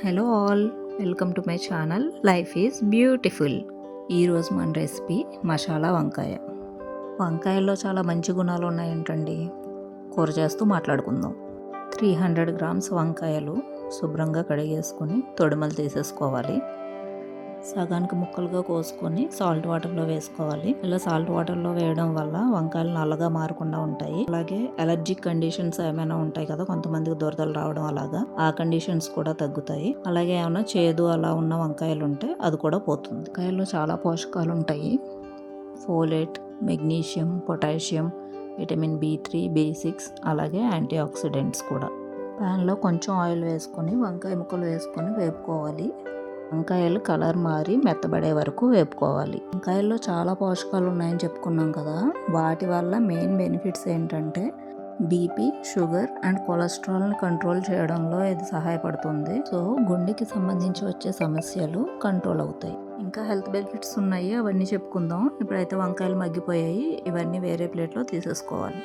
Hello all, welcome to my channel life is beautiful. ఈరోజు మన recipe masala వంకాయ. వంకాయల్లో చాలా మంచి గుణాలు ఉన్నాయంటండి. కూర చేస్తూ మాట్లాడుకుందాం. 300 గ్రామ్స్ వంకాయలు శుభ్రంగా కడిగేసుకొని తొడిమలు తీసేసుకోవాలి. సగానికి ముక్కలుగా కోసుకొని సాల్ట్ వాటర్లో వేసుకోవాలి. ఇలా సాల్ట్ వాటర్లో వేయడం వల్ల వంకాయలు నల్లగా మారకుండా ఉంటాయి. అలాగే అలర్జిక్ కండిషన్స్ ఏమైనా ఉంటాయి కదా, కొంతమందికి దురదలు రావడం, అలాగా ఆ కండిషన్స్ కూడా తగ్గుతాయి. అలాగే ఏమైనా చేదు అలా ఉన్న వంకాయలు ఉంటే అది కూడా పోతుంది. వంకాయల్లో చాలా పోషకాలు ఉంటాయి. Folate, magnesium, potassium, vitamin B3, B6, అలాగే యాంటీ ఆక్సిడెంట్స్ కూడా. ప్యాన్లో కొంచెం ఆయిల్ వేసుకొని వంకాయ ముక్కలు వేసుకొని వేపుకోవాలి. వంకాయలు కలర్ మారి మెత్తబడే వరకు వేపుకోవాలి. వంకాయల్లో చాలా పోషకాలు ఉన్నాయని చెప్పుకున్నాం కదా, వాటి వల్ల మెయిన్ బెనిఫిట్స్ ఏంటంటే బీపీ, షుగర్ అండ్ కొలెస్ట్రాల్ని కంట్రోల్ చేయడంలో ఇది సహాయపడుతుంది. సో గుండెకి సంబంధించి వచ్చే సమస్యలు కంట్రోల్ అవుతాయి. ఇంకా హెల్త్ బెనిఫిట్స్ ఉన్నాయి, అవన్నీ చెప్పుకుందాం. ఇప్పుడైతే వంకాయలు మగ్గిపోయాయి, ఇవన్నీ వేరే ప్లేట్లో తీసేసుకోవాలి.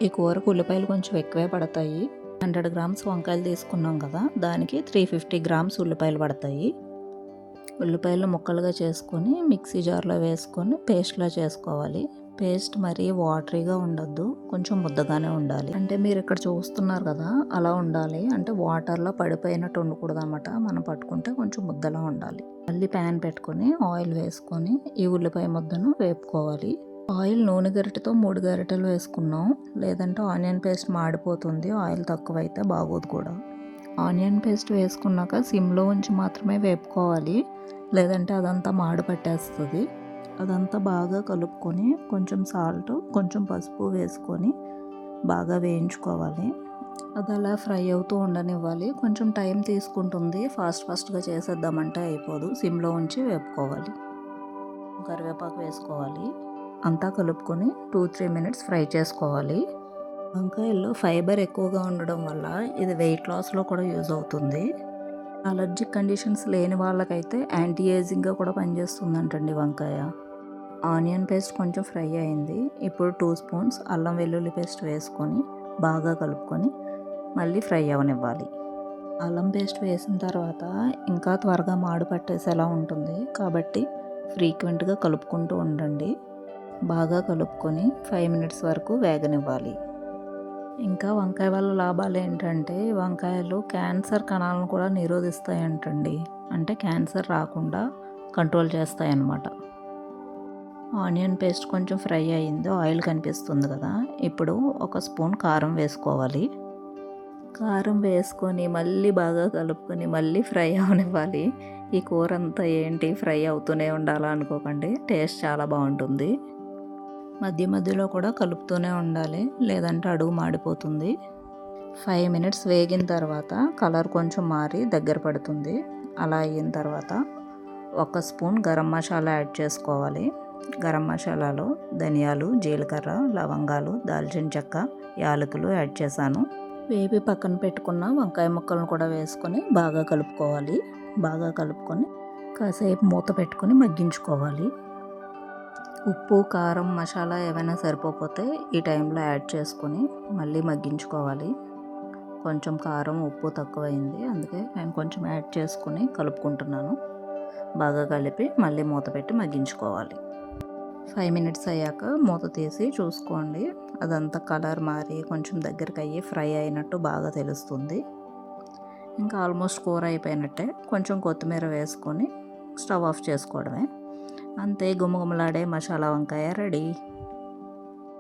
ఈ కూరకు ఉల్లిపాయలు కొంచెం ఎక్కువే పడతాయి. 100 గ్రామ్స్ వంకాయలు తీసుకున్నాం కదా, దానికి 350 గ్రామ్స్ ఉల్లిపాయలు పడతాయి. ఉల్లిపాయలు ముక్కలుగా చేసుకొని మిక్సీ జార్లో వేసుకొని పేస్ట్లా చేసుకోవాలి. పేస్ట్ మరీ వాటరీగా ఉండొద్దు, కొంచెం ముద్దగానే ఉండాలి. అంటే మీరు ఇక్కడ చూస్తున్నారు కదా, అలా ఉండాలి. అంటే వాటర్లో పడిపోయినట్టు ఉండకూడదు అనమాట. మనం పట్టుకుంటే కొంచెం ముద్దలా ఉండాలి. మళ్ళీ ప్యాన్ పెట్టుకొని ఆయిల్ వేసుకొని ఈ ఉల్లిపాయ ముద్దను వేపుకోవాలి. ఆయిల్ నూనె గరిటెతో 3 గరిటెలు వేసుకున్నాం, లేదంటే ఆనియన్ పేస్ట్ మాడిపోతుంది. ఆయిల్ తక్కువైతే బాగోదు కూడా. ఆనియన్ పేస్ట్ వేసుకున్నాక సిమ్లో ఉంచి మాత్రమే వేపుకోవాలి, లేదంటే అదంతా మాడు పట్టేస్తుంది. అదంతా బాగా కలుపుకొని కొంచెం సాల్ట్, కొంచెం పసుపు వేసుకొని బాగా వేయించుకోవాలి. అది అలా ఫ్రై అవుతూ ఉండనివ్వాలి. కొంచెం టైం తీసుకుంటుంది, ఫాస్ట్గా చేసేద్దామంటే అయిపోదు. సిమ్లో ఉంచి వేపుకోవాలి. కరివేపాకు వేసుకోవాలి. అంతా కలుపుకొని 2-3 మినిట్స్ ఫ్రై చేసుకోవాలి. వంకాయల్లో ఫైబర్ ఎక్కువగా ఉండడం వల్ల ఇది వెయిట్ లాస్లో కూడా యూజ్ అవుతుంది. అలర్జిక్ కండిషన్స్ లేని వాళ్ళకైతే యాంటీ ఏజింగ్గా కూడా పనిచేస్తుందంటండి వంకాయ. ఆనియన్ పేస్ట్ కొంచెం ఫ్రై అయింది. ఇప్పుడు 2 స్పూన్స్ అల్లం వెల్లుల్లి పేస్ట్ వేసుకొని బాగా కలుపుకొని మళ్ళీ ఫ్రై అవనివ్వాలి. అల్లం పేస్ట్ వేసిన తర్వాత ఇంకా త్వరగా మాడు పట్టేసేలా ఉంటుంది, కాబట్టి ఫ్రీక్వెంట్గా కలుపుకుంటూ ఉండండి. బాగా కలుపుకొని 5 మినిట్స్ వరకు వేగనివ్వాలి. ఇంకా వంకాయ వల్ల లాభాలు ఏంటంటే, వంకాయలు క్యాన్సర్ కణాలను కూడా నిరోధిస్తాయంటండి. అంటే క్యాన్సర్ రాకుండా కంట్రోల్ చేస్తాయన్నమాట. ఆనియన్ పేస్ట్ కొంచెం ఫ్రై అయ్యింది, ఆయిల్ కనిపిస్తుంది కదా. ఇప్పుడు 1 స్పూన్ కారం వేసుకోవాలి. కారం వేసుకొని మళ్ళీ బాగా కలుపుకొని మళ్ళీ ఫ్రై అవనివ్వాలి. ఈ కూర అంతా ఏంటి ఫ్రై అవుతూనే ఉండాలా అనుకోకండి, టేస్ట్ చాలా బాగుంటుంది. మధ్యలో కూడా కలుపుతూనే ఉండాలి, లేదంటే అడుగు మాడిపోతుంది. 5 మినిట్స్ వేగిన తర్వాత కలర్ కొంచెం మారి దగ్గర పడుతుంది. అలా అయిన తర్వాత 1 స్పూన్ గరం మసాలా యాడ్ చేసుకోవాలి. గరం మసాలాలో ధనియాలు, జీలకర్ర, లవంగాలు, దాల్చిన చెక్క, యాలకులు యాడ్ చేశాను. వేపి పక్కన పెట్టుకున్న వంకాయ ముక్కలను కూడా వేసుకొని బాగా కలుపుకోవాలి. బాగా కలుపుకొని కాసేపు మూత పెట్టుకొని మగ్గించుకోవాలి. ఉప్పు, కారం, మసాలా ఏమైనా సరిపోతే ఈ టైంలో యాడ్ చేసుకొని మళ్ళీ మగ్గించుకోవాలి. కొంచెం కారం, ఉప్పు తక్కువైంది, అందుకే నేను కొంచెం యాడ్ చేసుకొని కలుపుకుంటున్నాను. బాగా కలిపి మళ్ళీ మూత పెట్టి మగ్గించుకోవాలి. 5 మినిట్స్ అయ్యాక మూత తీసి చూసుకోండి. అదంతా కలర్ మారి కొంచెం దగ్గరికి అయ్యి ఫ్రై అయినట్టు బాగా తెలుస్తుంది. ఇంకా ఆల్మోస్ట్ కూర అయిపోయినట్టే. కొంచెం కొత్తిమీర వేసుకొని స్టవ్ ఆఫ్ చేసుకోవడమే. అంతే, గుమగుమలాడే మసాలా వంకాయ రెడీ.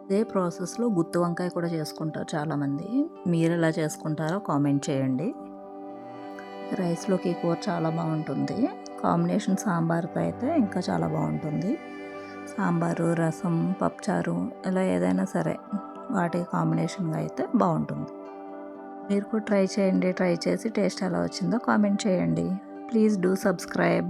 ఇదే ప్రాసెస్లో గుత్తి వంకాయ కూడా చేసుకుంటారు చాలామంది. మీరు ఎలా చేసుకుంటారో కామెంట్ చేయండి. రైస్లోకి కూర చాలా బాగుంటుంది. కాంబినేషన్ సాంబార్తో అయితే ఇంకా చాలా బాగుంటుంది. సాంబారు, రసం, పప్పుచారు ఇలా ఏదైనా సరే వాటి కాంబినేషన్గా అయితే బాగుంటుంది. మీరు కూడా ట్రై చేయండి. ట్రై చేసి టేస్ట్ ఎలా వచ్చిందో కామెంట్ చేయండి. Please do subscribe.